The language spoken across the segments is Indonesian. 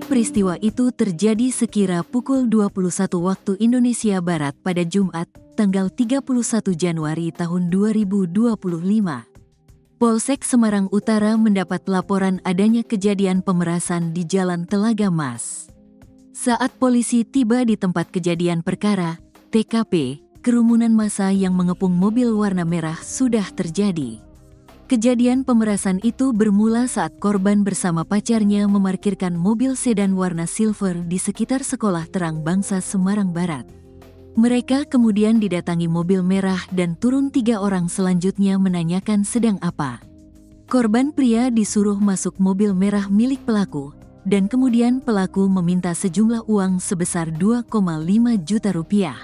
peristiwa itu terjadi sekira pukul 21 waktu Indonesia Barat pada Jumat, tanggal 31 Januari tahun 2025. Polsek Semarang Utara mendapat laporan adanya kejadian pemerasan di Jalan Telaga Mas. Saat polisi tiba di tempat kejadian perkara, TKP, kerumunan massa yang mengepung mobil warna merah sudah terjadi. Kejadian pemerasan itu bermula saat korban bersama pacarnya memarkirkan mobil sedan warna silver di sekitar Sekolah Terang Bangsa Semarang Barat. Mereka kemudian didatangi mobil merah dan turun 3 orang selanjutnya menanyakan sedang apa. Korban pria disuruh masuk mobil merah milik pelaku, dan kemudian pelaku meminta sejumlah uang sebesar 2,5 juta rupiah.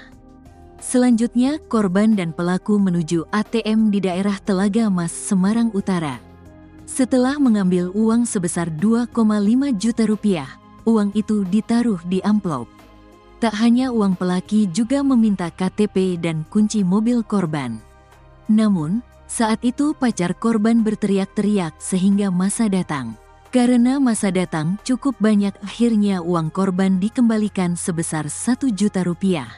Selanjutnya, korban dan pelaku menuju ATM di daerah Telaga Mas, Semarang Utara. Setelah mengambil uang sebesar 2,5 juta rupiah, uang itu ditaruh di amplop. Tak hanya uang, pelaki juga meminta KTP dan kunci mobil korban. Namun, saat itu pacar korban berteriak-teriak sehingga massa datang. Karena massa datang cukup banyak, akhirnya uang korban dikembalikan sebesar 1 juta rupiah.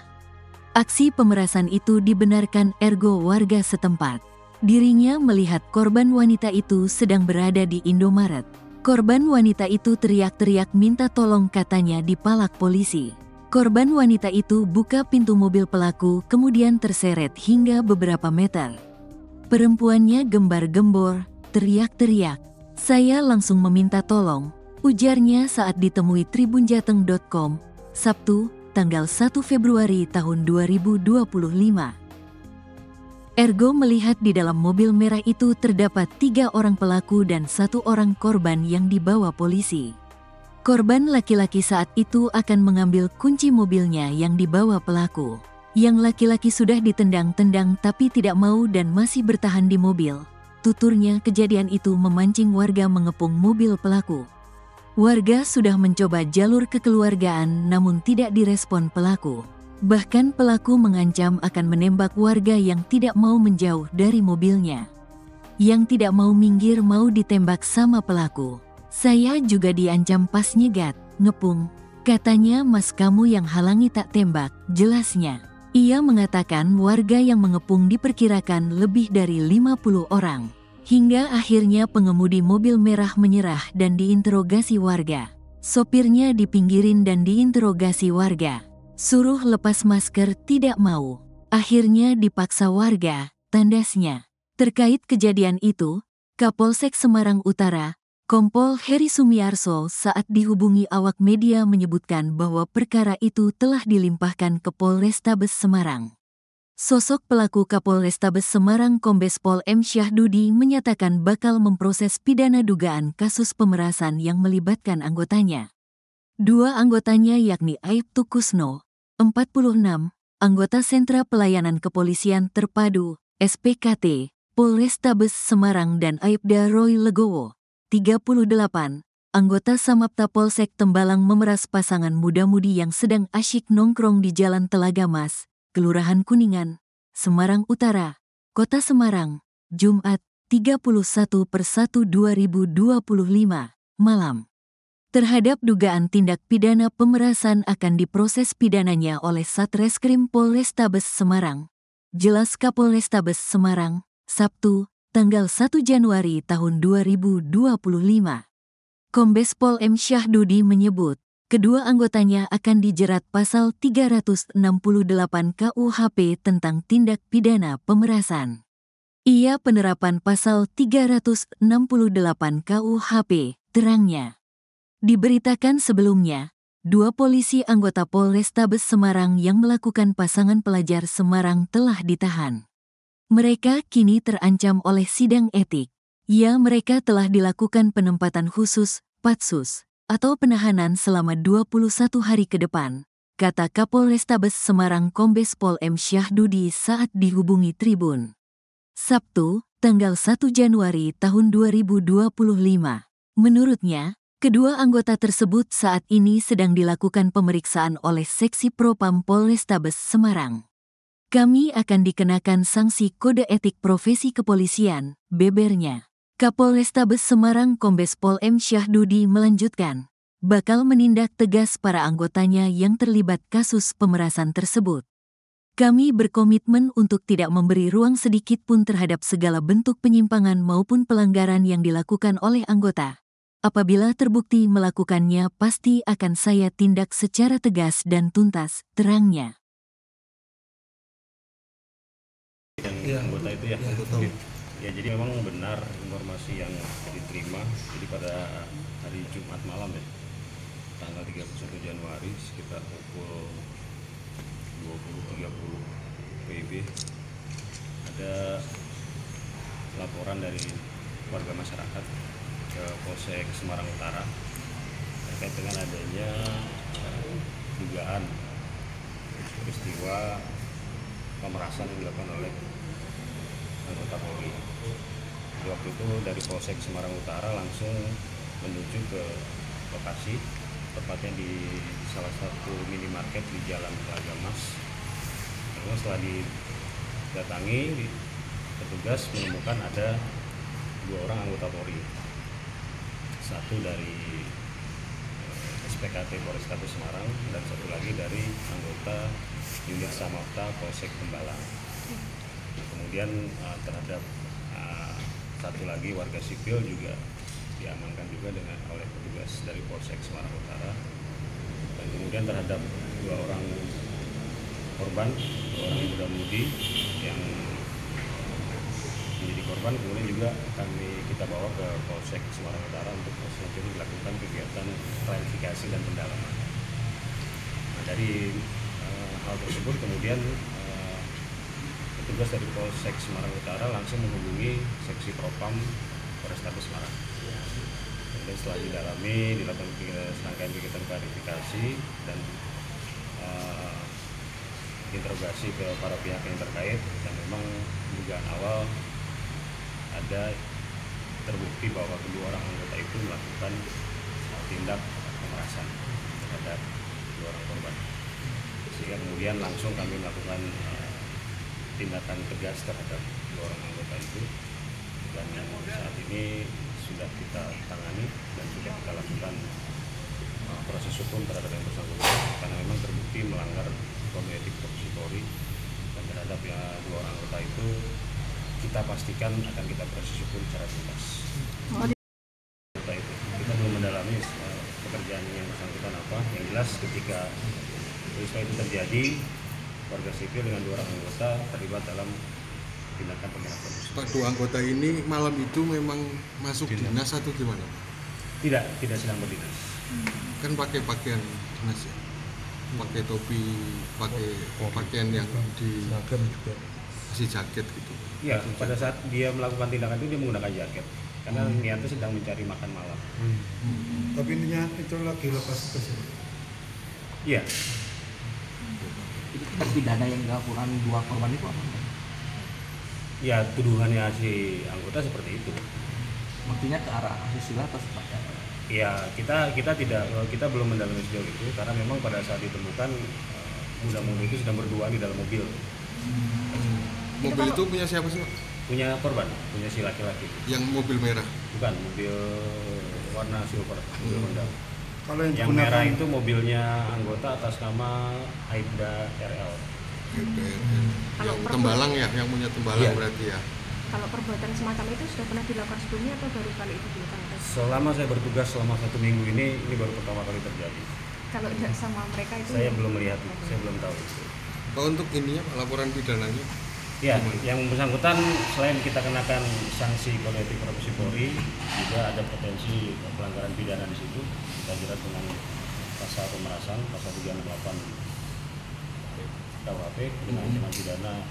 Aksi pemerasan itu dibenarkan ergo warga setempat. Dirinya melihat korban wanita itu sedang berada di Indomaret. Korban wanita itu teriak-teriak minta tolong, katanya dipalak polisi. Korban wanita itu buka pintu mobil pelaku kemudian terseret hingga beberapa meter. Perempuannya gembar-gembor, teriak-teriak. "Saya langsung meminta tolong," ujarnya saat ditemui tribunjateng.com, Sabtu, tanggal 1 Februari tahun 2025. Ergo melihat di dalam mobil merah itu terdapat 3 orang pelaku dan 1 orang korban yang dibawa polisi. Korban laki-laki saat itu akan mengambil kunci mobilnya yang dibawa pelaku. Yang laki-laki sudah ditendang-tendang tapi tidak mau dan masih bertahan di mobil. Tuturnya kejadian itu memancing warga mengepung mobil pelaku. Warga sudah mencoba jalur kekeluargaan namun tidak direspon pelaku. Bahkan pelaku mengancam akan menembak warga yang tidak mau menjauh dari mobilnya. Yang tidak mau minggir mau ditembak sama pelaku. "Saya juga diancam pas nyegat, ngepung. Katanya mas kamu yang halangi tak tembak," jelasnya. Ia mengatakan warga yang mengepung diperkirakan lebih dari 50 orang. Hingga akhirnya pengemudi mobil merah menyerah dan diinterogasi warga. Sopirnya dipinggirin dan diinterogasi warga. Suruh lepas masker tidak mau. Akhirnya dipaksa warga, tandasnya. Terkait kejadian itu, Kapolsek Semarang Utara, Kompol Heri Sumiarso saat dihubungi awak media menyebutkan bahwa perkara itu telah dilimpahkan ke Polrestabes Semarang. Sosok pelaku Kapolrestabes Semarang Kombes Pol M. Syahdudi menyatakan bakal memproses pidana dugaan kasus pemerasan yang melibatkan anggotanya. 2 anggotanya yakni Aibtu Kusno, 46, anggota Sentra Pelayanan Kepolisian Terpadu, SPKT, Polrestabes Semarang, dan Aibda Roy Legowo, 38, anggota Samapta Polsek Tembalang memeras pasangan muda-mudi yang sedang asyik nongkrong di Jalan Telaga Mas, Kelurahan Kuningan, Semarang Utara, Kota Semarang, Jumat, 31/1/2025, malam. Terhadap dugaan tindak pidana pemerasan akan diproses pidananya oleh Satreskrim Polrestabes Semarang. Jelas Kapolrestabes Semarang, Sabtu, tanggal 1 Januari tahun 2025. Kombes Pol M. Syahdudi menyebut, kedua anggotanya akan dijerat pasal 368 KUHP tentang tindak pidana pemerasan. Ia penerapan pasal 368 KUHP, terangnya. Diberitakan sebelumnya, 2 polisi anggota Polrestabes Semarang yang melakukan pasangan pelajar Semarang telah ditahan. Mereka kini terancam oleh sidang etik. Mereka telah dilakukan penempatan khusus, patsus, atau penahanan selama 21 hari ke depan, kata Kapolrestabes Semarang Kombes Pol M. Syahdudi saat dihubungi Tribun. Sabtu, tanggal 1 Januari tahun 2025. Menurutnya, kedua anggota tersebut saat ini sedang dilakukan pemeriksaan oleh Seksi Propam Polrestabes Semarang. "Kami akan dikenakan sanksi kode etik profesi kepolisian," bebernya. Kapolrestabes Semarang Kombes Pol M. Syahdudi melanjutkan, bakal menindak tegas para anggotanya yang terlibat kasus pemerasan tersebut. Kami berkomitmen untuk tidak memberi ruang sedikit pun terhadap segala bentuk penyimpangan maupun pelanggaran yang dilakukan oleh anggota. Apabila terbukti melakukannya, pasti akan saya tindak secara tegas dan tuntas, terangnya. Anggota itu ya. Ya, jadi memang benar informasi yang diterima. Jadi pada hari Jumat malam ya, tanggal 31 Januari sekitar pukul 20.30 WIB ada laporan dari warga masyarakat ke Polsek Semarang Utara terkait dengan adanya dugaan peristiwa pemerasan yang dilakukan oleh anggota Polri. Waktu itu dari Polsek Semarang Utara langsung menuju ke lokasi, tepatnya di salah satu minimarket di Jalan Telaga Mas. Lalu setelah didatangi, petugas menemukan ada 2 orang anggota Polri. Satu dari SPKT Polrestabes Semarang dan satu lagi dari anggota unit Samapta Polsek Tembalang. Kemudian terhadap satu lagi warga sipil juga diamankan juga oleh petugas dari Polsek Semarang Utara. Dan kemudian terhadap 2 orang korban, 2 orang muda-mudi yang menjadi korban, kemudian juga kita bawa ke Polsek Semarang Utara untuk selanjutnya dilakukan kegiatan klarifikasi dan pendalaman. Nah, dari hal tersebut kemudian petugas dari Polsek Semarang Utara langsung menghubungi Seksi Propam Polrestabes Semarang. Kemudian setelah didalami, dilakukan serangkaian kegiatan klarifikasi dan interogasi ke para pihak yang terkait, dan memang dugaan awal ada terbukti bahwa kedua orang anggota itu melakukan tindak pemerasan terhadap 2 orang korban. Sehingga kemudian langsung kami melakukan tindakan tegas terhadap 2 orang anggota itu, dan yang saat ini sudah kita tangani dan sudah kita lakukan proses hukum terhadap yang bersangkutan karena memang terbukti melanggar kode etik profesi Polri, dan terhadap 2 orang anggota itu kita pastikan akan kita proses hukum secara tuntas. Kita belum mendalami pekerjaan yang bersangkutan apa. Yang jelas ketika peristiwa itu terjadi, warga sipil dengan 2 orang anggota terlibat dalam tindakan pemerasan. Pak, 2 anggota ini malam itu memang masuk dinas atau gimana? Tidak sedang berdinas. Kan pakai pakaian dinas ya, pakai topi, pakai pakaian yang di si jaket gitu. Iya, pada saat dia melakukan tindakan itu dia menggunakan jaket karena niatnya sedang mencari makan malam. Tapi intinya itu lagi lepas tugas. Iya. Pidana yang dilakukan 2 korban itu apa? Ya, tuduhannya si anggota seperti itu. Maksudnya ke arah asusila atau seperti apa? Ya, kita belum mendalami sejauh itu karena memang pada saat ditemukan muda-mudi itu sedang berdua di dalam mobil. Mobil itu punya siapa sih, Pak? Punya korban, punya si laki-laki. Yang mobil merah? Bukan, mobil warna silver, mobil Honda. Kalau yang merah itu mobilnya anggota atas nama Aibda RL. Yang Tembalang ya, yang punya Tembalang iya. Berarti ya. Kalau perbuatan semacam itu sudah pernah dilakukan sebelumnya atau baru kali itu dilakukan? Selama saya bertugas selama 1 minggu ini baru pertama kali terjadi. Kalau tidak sama mereka itu? Saya belum melihat, saya belum tahu itu. Pak, untuk ininya Pak, laporan pidananya? Ya, yang bersangkutan selain kita kenakan sanksi kode etik profesi Polri, juga ada potensi pelanggaran pidana di situ. Kita jerat dengan pasal pemerasan, pasal 368 KUHP dengan ancaman pidana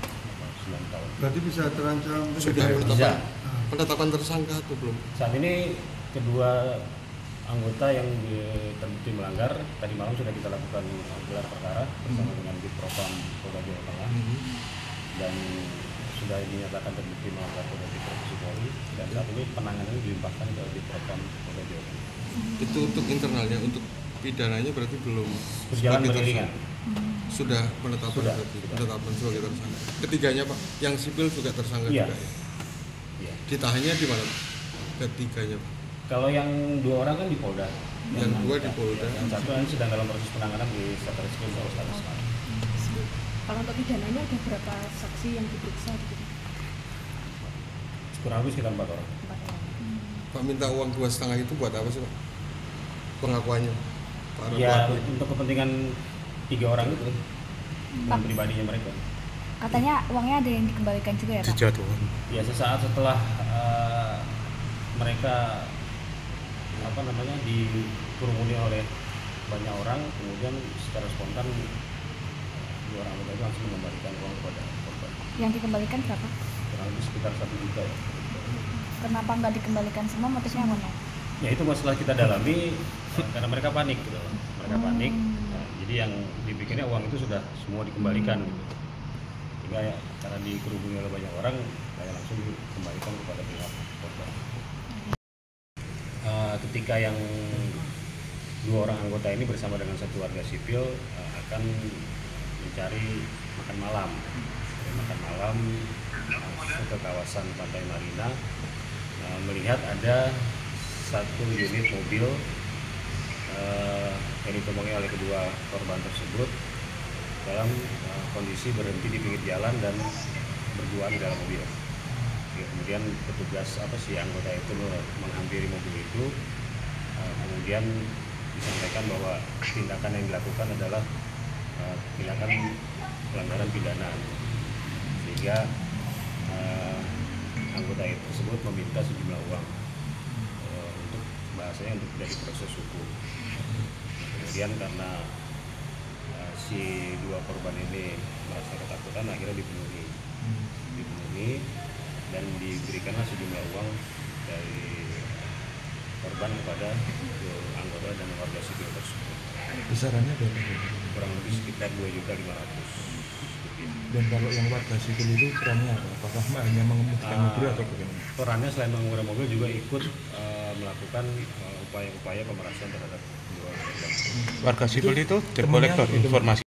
9 tahun. Berarti bisa terancam Sudah penetapan tersangka atau belum? Saat ini kedua anggota yang terbukti melanggar, tadi malam sudah kita lakukan gelar perkara bersama dengan Dit Propam Polda Jawa Tengah. Dan sudah dinyatakan terbukti melanggar kode etik profesi Polri, dan saat ini penanganannya dilimpahkan ke Dit Propam Polda Jawa Tengah. Itu untuk internalnya, untuk pidananya berarti belum Berjalan sebagai beriringan. Sudah penetapan Sudah. berarti, penetapan sebagai tersangka. Ketiganya Pak, yang sipil juga tersangka Iya. juga ya. Iya. Ditahannya di mana Pak? Ketiganya Pak. Kalau yang 2 orang kan di Polda. Yang 2 di Polda. Yang 1 ini sedang dalam proses penanganan di Satreskrim Polresta Semarang. Kalau untuk pidananya ada berapa saksi yang diperiksa gitu? Kurang lebih sekitar 4 orang. 4 orang. Pak minta uang 2,5 itu buat apa sih Pak? Pengakuannya? Para Ya pelaku. untuk kepentingan 3 orang itu dengan pribadinya mereka. Katanya uangnya ada yang dikembalikan juga ya Pak? Dijatuhkan. Ya sesaat setelah mereka dikerumuni oleh banyak orang, kemudian secara spontan 2 orang itu langsung mengembalikan uang kepada korban. Yang dikembalikan berapa? Kurang lebih sekitar 1 juta ya. Kenapa nggak dikembalikan semua? Motifnya apa Pak? Ya itu masalah kita dalami karena mereka panik gitu loh. Mereka panik. Nah, jadi yang dipikirnya uang itu sudah semua dikembalikan gitu. Sehingga ya, karena dikerubungi oleh banyak orang, saya langsung dikembalikan kepada pihak korban. Ketika yang 2 orang anggota ini bersama dengan 1 warga sipil akan mencari makan malam. Makan malam masuk ke kawasan Pantai Marina, melihat ada 1 unit mobil yang ditumpangi oleh kedua korban tersebut dalam kondisi berhenti di pinggir jalan dan berduaan di dalam mobil. Kemudian petugas anggota itu menghampiri mobil itu, kemudian disampaikan bahwa tindakan yang dilakukan adalah tindakan pelanggaran pidana, sehingga anggota itu tersebut meminta sejumlah uang untuk bahasanya untuk dari proses hukum. Kemudian karena si 2 korban ini merasa ketakutan, akhirnya dipenuhi dan diberikanlah sejumlah uang dari korban kepada anggota dan warga sipil tersebut. Besarannya berapa? Kurang lebih sekitar 2.500.000. Dan kalau yang warga sipil itu perannya apa? Apakah hanya mengemudikan mobil atau bagaimana? Perannya selain mengemudi mobil juga ikut melakukan upaya-upaya pemerasan terhadap 2 korban. Warga sipil itu debt collector informasi.